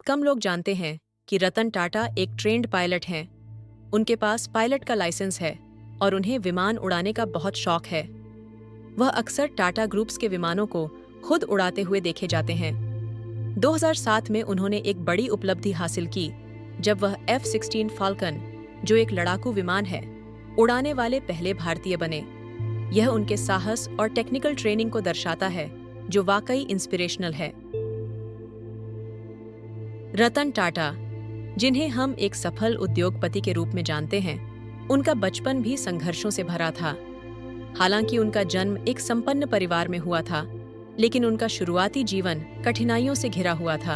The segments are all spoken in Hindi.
कम लोग जानते हैं कि रतन टाटा एक ट्रेन्ड पायलट हैं। उनके पास पायलट का लाइसेंस है और उन्हें विमान उड़ाने का बहुत शौक है। वह अक्सर टाटा ग्रुप्स के विमानों को खुद उड़ाते हुए देखे जाते हैं। 2007 में उन्होंने एक बड़ी उपलब्धि हासिल की जब वह F-16 फाल्कन, जो एक लड़ाकू विमान है, उड़ाने वाले पहले भारतीय बने। यह उनके साहस और टेक्निकल ट्रेनिंग को दर्शाता है, जो वाकई इंस्पिरेशनल है। रतन टाटा, जिन्हें हम एक सफल उद्योगपति के रूप में जानते हैं, उनका बचपन भी संघर्षों से भरा था। हालांकि उनका जन्म एक संपन्न परिवार में हुआ था, लेकिन उनका शुरुआती जीवन कठिनाइयों से घिरा हुआ था।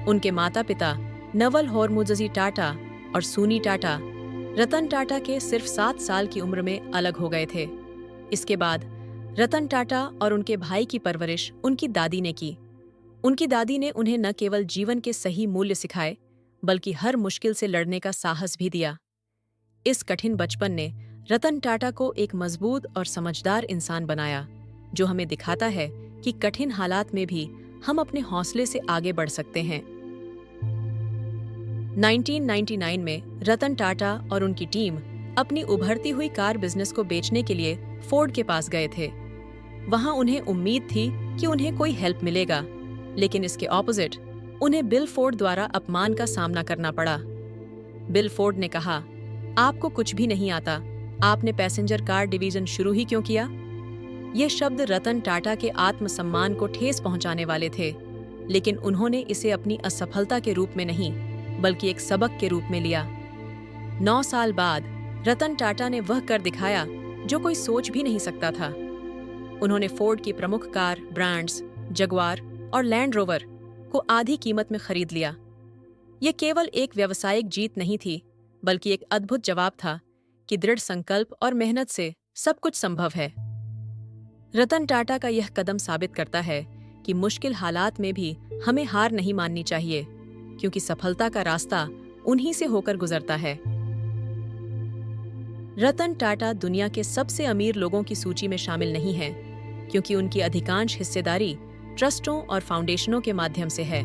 उनके माता-पिता नवल होरमुज़जी टाटा और सूनी टाटा रतन टाटा के सिर्फ 7 साल की उम्र में अलग हो गए थे। इसके बाद रतन टाटा और उनके भाई की परवरिश उनकी दादी ने की। उनकी दादी ने उन्हें न केवल जीवन के सही मूल्य सिखाए, बल्कि हर मुश्किल से लड़ने का साहस भी दिया। इस कठिन बचपन ने रतन टाटा को एक मजबूत और समझदार इंसान बनाया, जो हमें दिखाता है कि कठिन हालात में भी हम अपने हौसले से आगे बढ़ सकते हैं। 1999 में रतन टाटा और उनकी टीम अपनी उभरती हुई कार बिजनेस को बेचने के लिए फोर्ड के पास गए थे। वहां उन्हें उम्मीद थी कि उन्हें कोई हेल्प मिलेगा, लेकिन इसके ऑपोजिट उन्हें बिल फोर्ड द्वारा अपमान का सामना करना पड़ा। बिल फोर्ड ने कहा, आपको कुछ भी नहीं आता, आपने पैसेंजर कार डिवीजन शुरू ही क्यों किया? ये शब्द रतन टाटा के आत्मसम्मान को ठेस पहुंचाने वाले थे, लेकिन उन्होंने इसे अपनी असफलता के रूप में नहीं, बल्कि एक सबक के रूप में लिया। 9 साल बाद रतन टाटा ने वह कर दिखाया जो कोई सोच भी नहीं सकता था। उन्होंने फोर्ड की प्रमुख कार ब्रांड्स जगुआर और लैंड रोवर को आधी कीमत में खरीद लिया। यह केवल एक व्यावसायिक जीत नहीं थी, बल्कि एक अद्भुत जवाब था कि दृढ़ संकल्प और मेहनत से सब कुछ संभव है। रतन टाटा का यह कदम साबित करता है कि मुश्किल हालात में भी हमें हार नहीं माननी चाहिए, क्योंकि सफलता का रास्ता उन्हीं से होकर गुजरता है। रतन टाटा दुनिया के सबसे अमीर लोगों की सूची में शामिल नहीं हैं, क्योंकि उनकी अधिकांश हिस्सेदारी ट्रस्टों और फाउंडेशनों के माध्यम से है।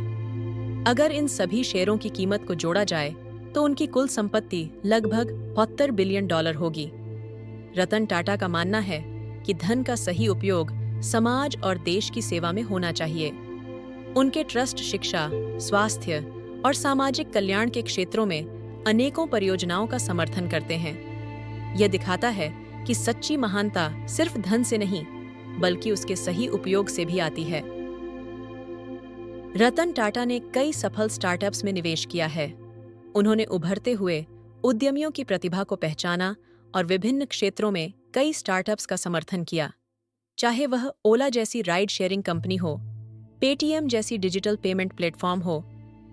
अगर इन सभी शेयरों की कीमत को जोड़ा जाए तो उनकी कुल संपत्ति लगभग $72 बिलियन होगी। रतन टाटा का मानना है कि धन का सही उपयोग समाज और देश की सेवा में होना चाहिए। उनके ट्रस्ट शिक्षा, स्वास्थ्य और सामाजिक कल्याण के क्षेत्रों में अनेकों परियोजनाओं का समर्थन करते हैं। यह दिखाता है कि सच्ची महानता सिर्फ धन से नहीं, बल्कि उसके सही उपयोग से भी आती है। रतन टाटा ने कई सफल स्टार्टअप्स में निवेश किया है। उन्होंने उभरते हुए उद्यमियों की प्रतिभा को पहचाना और विभिन्न क्षेत्रों में कई स्टार्टअप्स का समर्थन किया। चाहे वह ओला जैसी राइड शेयरिंग कंपनी हो, पेटीएम जैसी डिजिटल पेमेंट प्लेटफॉर्म हो,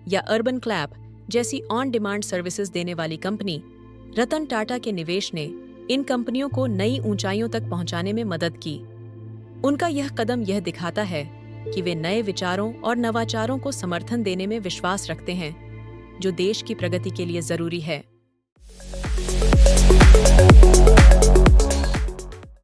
या अर्बन क्लैप जैसी ऑन डिमांड सर्विसेज देने वाली कंपनी, रतन टाटा के निवेश ने इन कंपनियों को नई ऊंचाइयों तक पहुंचाने में मदद की। उनका यह कदम यह दिखाता है कि वे नए विचारों और नवाचारों को समर्थन देने में विश्वास रखते हैं, जो देश की प्रगति के लिए जरूरी है।